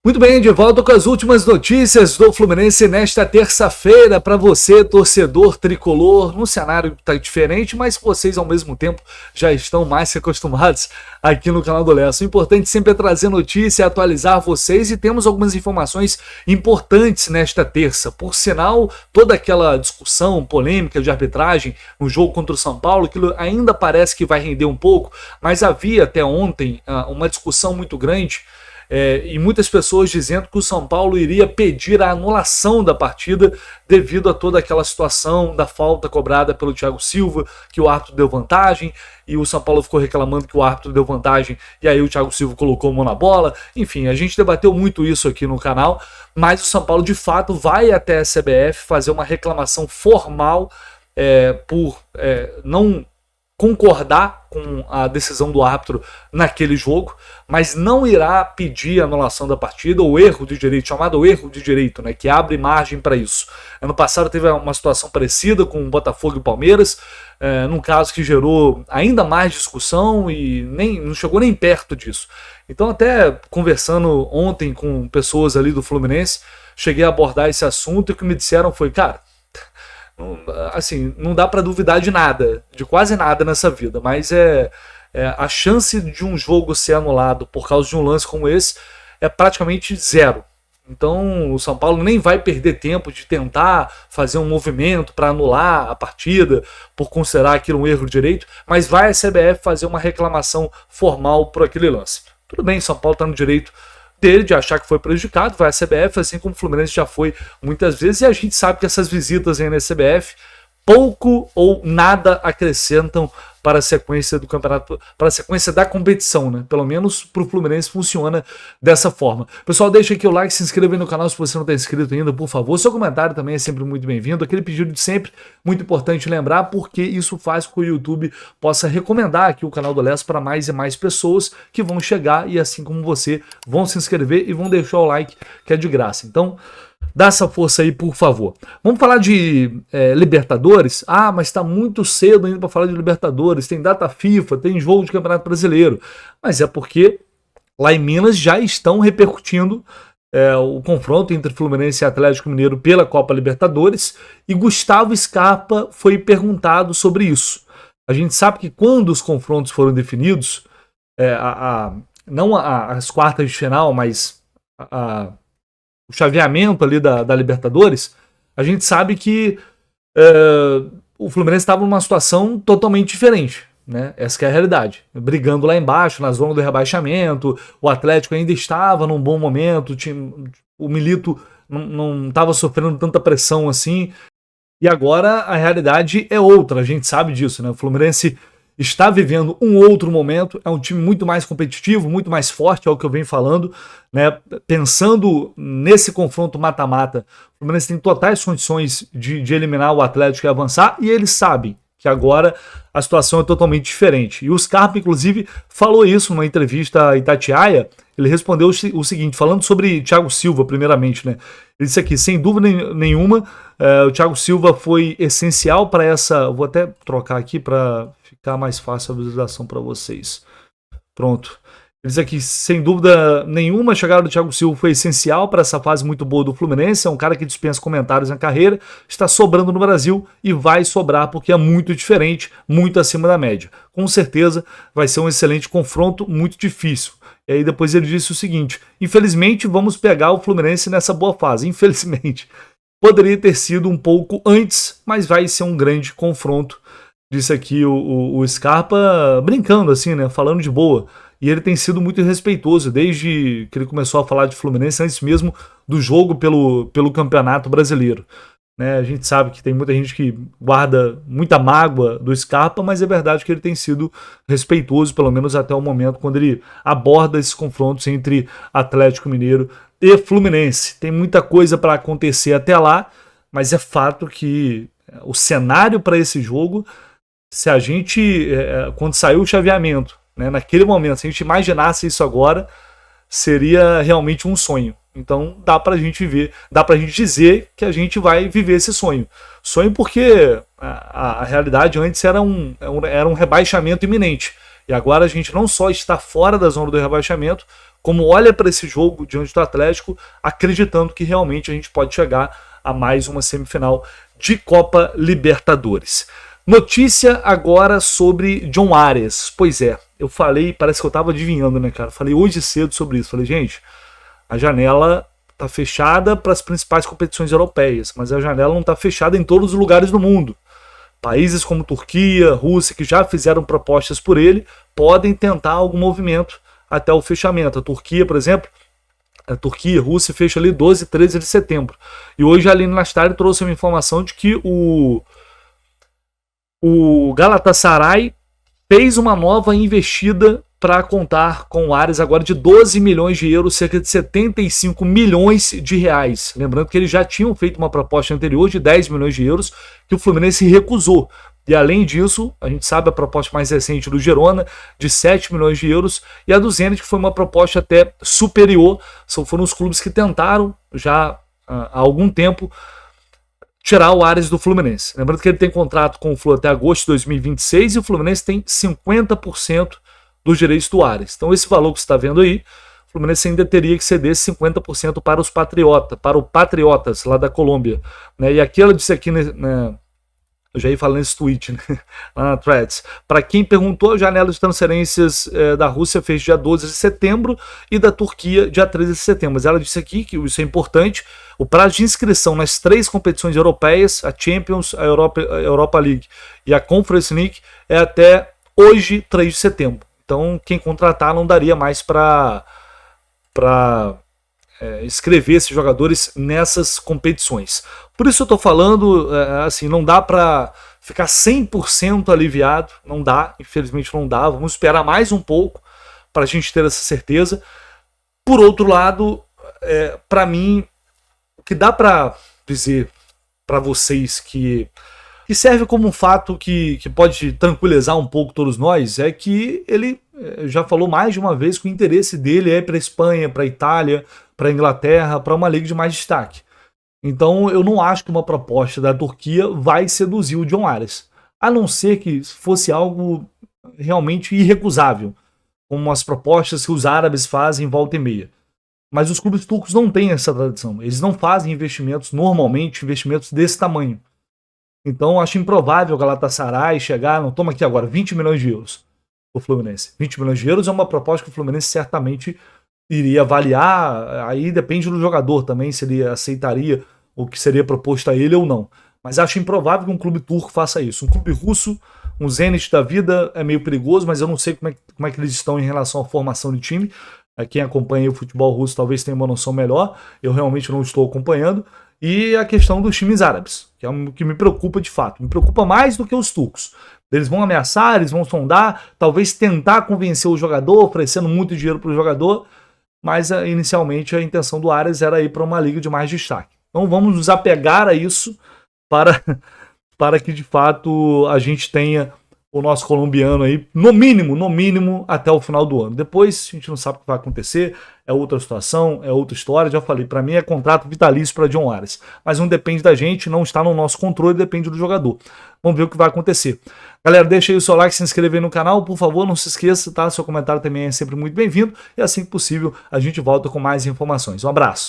Muito bem, de volta com as últimas notícias do Fluminense nesta terça-feira para você, torcedor tricolor. No cenário está diferente, mas vocês ao mesmo tempo já estão mais que acostumados aqui no canal do Lessa. O importante sempre é trazer notícia, atualizar vocês, e temos algumas informações importantes nesta terça. Por sinal, toda aquela discussão polêmica de arbitragem no jogo contra o São Paulo, aquilo ainda parece que vai render um pouco, mas havia até ontem uma discussão muito grande. E muitas pessoas dizendo que o São Paulo iria pedir a anulação da partida devido a toda aquela situação da falta cobrada pelo Thiago Silva, que o árbitro deu vantagem, e o São Paulo ficou reclamando que o árbitro deu vantagem, e aí o Thiago Silva colocou a mão na bola. Enfim, a gente debateu muito isso aqui no canal, mas o São Paulo de fato vai até a CBF fazer uma reclamação formal por não concordar com a decisão do árbitro naquele jogo, mas não irá pedir a anulação da partida ou erro de direito, chamado erro de direito, né, que abre margem para isso. Ano passado teve uma situação parecida com o Botafogo e o Palmeiras, num caso que gerou ainda mais discussão e não chegou nem perto disso. Então, até conversando ontem com pessoas ali do Fluminense, cheguei a abordar esse assunto, e o que me disseram foi, cara, assim, não dá para duvidar de nada, de quase nada nessa vida, mas a chance de um jogo ser anulado por causa de um lance como esse é praticamente zero. Então o São Paulo nem vai perder tempo de tentar fazer um movimento para anular a partida por considerar aquilo um erro de direito, mas vai a CBF fazer uma reclamação formal por aquele lance. Tudo bem, São Paulo está no direito dele de achar que foi prejudicado, vai à CBF, assim como o Fluminense já foi muitas vezes, e a gente sabe que essas visitas aí na CBF pouco ou nada acrescentam para a sequência do campeonato, para a sequência da competição, né? Pelo menos para o Fluminense funciona dessa forma. Pessoal, deixa aqui o like, se inscreva aí no canal se você não está inscrito ainda, por favor. Seu comentário também é sempre muito bem-vindo. Aquele pedido de sempre, muito importante lembrar, porque isso faz com que o YouTube possa recomendar aqui o canal do Lessa para mais e mais pessoas que vão chegar e, assim como você, vão se inscrever e vão deixar o like, que é de graça. Então, dá essa força aí, por favor. Vamos falar de Libertadores? Ah, mas está muito cedo ainda para falar de Libertadores. Tem data FIFA, tem jogo de Campeonato Brasileiro. Mas é porque lá em Minas já estão repercutindo o confronto entre Fluminense e Atlético Mineiro pela Copa Libertadores, e Gustavo Scarpa foi perguntado sobre isso. A gente sabe que quando os confrontos foram definidos, não as quartas de final, mas o chaveamento ali da Libertadores, a gente sabe que o Fluminense estava numa situação totalmente diferente, né? Essa que é a realidade. Brigando lá embaixo, na zona do rebaixamento, o Atlético ainda estava num bom momento, o Milito não estava sofrendo tanta pressão assim, e agora a realidade é outra, a gente sabe disso, né? O Fluminense está vivendo um outro momento, é um time muito mais competitivo, muito mais forte, é o que eu venho falando, né? Pensando nesse confronto mata-mata, o Fluminense tem totais condições de eliminar o Atlético e avançar, e eles sabem que agora a situação é totalmente diferente. E o Scarpa, inclusive, falou isso numa entrevista a Itatiaia. Ele respondeu o seguinte, falando sobre Thiago Silva, primeiramente, né? Ele disse aqui, sem dúvida nenhuma, o Thiago Silva foi essencial para essa... Vou até trocar aqui para ficar mais fácil a visualização para vocês. Pronto. Ele diz aqui, sem dúvida nenhuma, a chegada do Thiago Silva foi essencial para essa fase muito boa do Fluminense. É um cara que dispensa comentários na carreira, está sobrando no Brasil e vai sobrar porque é muito diferente, muito acima da média. Com certeza vai ser um excelente confronto, muito difícil. E aí depois ele disse o seguinte, infelizmente vamos pegar o Fluminense nessa boa fase, infelizmente. Poderia ter sido um pouco antes, mas vai ser um grande confronto. Disse aqui o Scarpa brincando assim, né, falando de boa. E ele tem sido muito respeitoso desde que ele começou a falar de Fluminense, antes mesmo do jogo pelo Campeonato Brasileiro. Né? A gente sabe que tem muita gente que guarda muita mágoa do Scarpa, mas é verdade que ele tem sido respeitoso, pelo menos até o momento, quando ele aborda esses confrontos entre Atlético Mineiro e Fluminense. Tem muita coisa para acontecer até lá, mas é fato que o cenário para esse jogo, se a gente, quando saiu o chaveamento, né, naquele momento, se a gente imaginasse isso agora, seria realmente um sonho. Então dá pra gente ver, dá pra gente dizer que a gente vai viver esse sonho. Sonho porque a realidade antes era um rebaixamento iminente. E agora a gente não só está fora da zona do rebaixamento, como olha para esse jogo diante do Atlético, acreditando que realmente a gente pode chegar a mais uma semifinal de Copa Libertadores. Notícia agora sobre John Arias. Pois é, eu falei, parece que eu tava adivinhando, né, cara? Falei hoje cedo sobre isso. Falei, gente, a janela tá fechada para as principais competições europeias, mas a janela não tá fechada em todos os lugares do mundo. Países como Turquia, Rússia, que já fizeram propostas por ele, podem tentar algum movimento até o fechamento. A Turquia, por exemplo, a Rússia fecha ali 12 e 13 de setembro. E hoje a Aline Nastari trouxe uma informação de que o Galatasaray fez uma nova investida para contar com o Arias agora de 12 milhões de euros, cerca de 75 milhões de reais. Lembrando que eles já tinham feito uma proposta anterior de 10 milhões de euros que o Fluminense recusou. E além disso, a gente sabe a proposta mais recente do Girona, de 7 milhões de euros, e a do Zenit, que foi uma proposta até superior. Foram os clubes que tentaram já há algum tempo tirar o Arias do Fluminense. Lembrando que ele tem contrato com o Flu até agosto de 2026 e o Fluminense tem 50% dos direitos do Arias. Então esse valor que você está vendo aí, o Fluminense ainda teria que ceder 50% para os Patriotas lá da Colômbia. Né? E aqui ela disse aqui, né, eu já ia falando nesse tweet, né, lá na Threads. Para quem perguntou, a janela de transferências da Rússia fez dia 12 de setembro e da Turquia dia 13 de setembro. Mas ela disse aqui que isso é importante. O prazo de inscrição nas 3 competições europeias, a Champions, a Europa League e a Conference League, é até hoje, 3 de setembro. Então, quem contratar não daria mais para escrever esses jogadores nessas competições. Por isso eu estou falando, assim, não dá para ficar 100% aliviado, não dá, infelizmente não dá, vamos esperar mais um pouco para a gente ter essa certeza. Por outro lado, para mim, o que dá para dizer para vocês que serve como um fato que pode tranquilizar um pouco todos nós, é que ele já falou mais de uma vez que o interesse dele é para a Espanha, para a Itália, para a Inglaterra, para uma liga de mais destaque. Então eu não acho que uma proposta da Turquia vai seduzir o John Arias, a não ser que fosse algo realmente irrecusável, como as propostas que os árabes fazem volta e meia. Mas os clubes turcos não têm essa tradição, eles não fazem investimentos, normalmente investimentos desse tamanho. Então acho improvável o Galatasaray chegar, não toma aqui agora, 20 milhões de euros o Fluminense. 20 milhões de euros é uma proposta que o Fluminense certamente iria avaliar, aí depende do jogador também, se ele aceitaria o que seria proposto a ele ou não. Mas acho improvável que um clube turco faça isso. Um clube russo, um Zenit da vida, é meio perigoso, mas eu não sei como é que eles estão em relação à formação de time. Quem acompanha o futebol russo talvez tenha uma noção melhor, eu realmente não estou acompanhando. E a questão dos times árabes, que é o que me preocupa de fato. Me preocupa mais do que os turcos. Eles vão ameaçar, eles vão sondar, talvez tentar convencer o jogador, oferecendo muito dinheiro para o jogador, mas inicialmente a intenção do Arias era ir para uma liga de mais destaque. Então vamos nos apegar a isso para que de fato a gente tenha o nosso colombiano aí, no mínimo, até o final do ano. Depois a gente não sabe o que vai acontecer, é outra situação, é outra história. Já falei, para mim é contrato vitalício para John Arias, mas não depende da gente, não está no nosso controle, depende do jogador. Vamos ver o que vai acontecer. Galera, deixa aí o seu like, se inscreve aí no canal, por favor, não se esqueça, tá? Seu comentário também é sempre muito bem-vindo e assim que possível a gente volta com mais informações. Um abraço.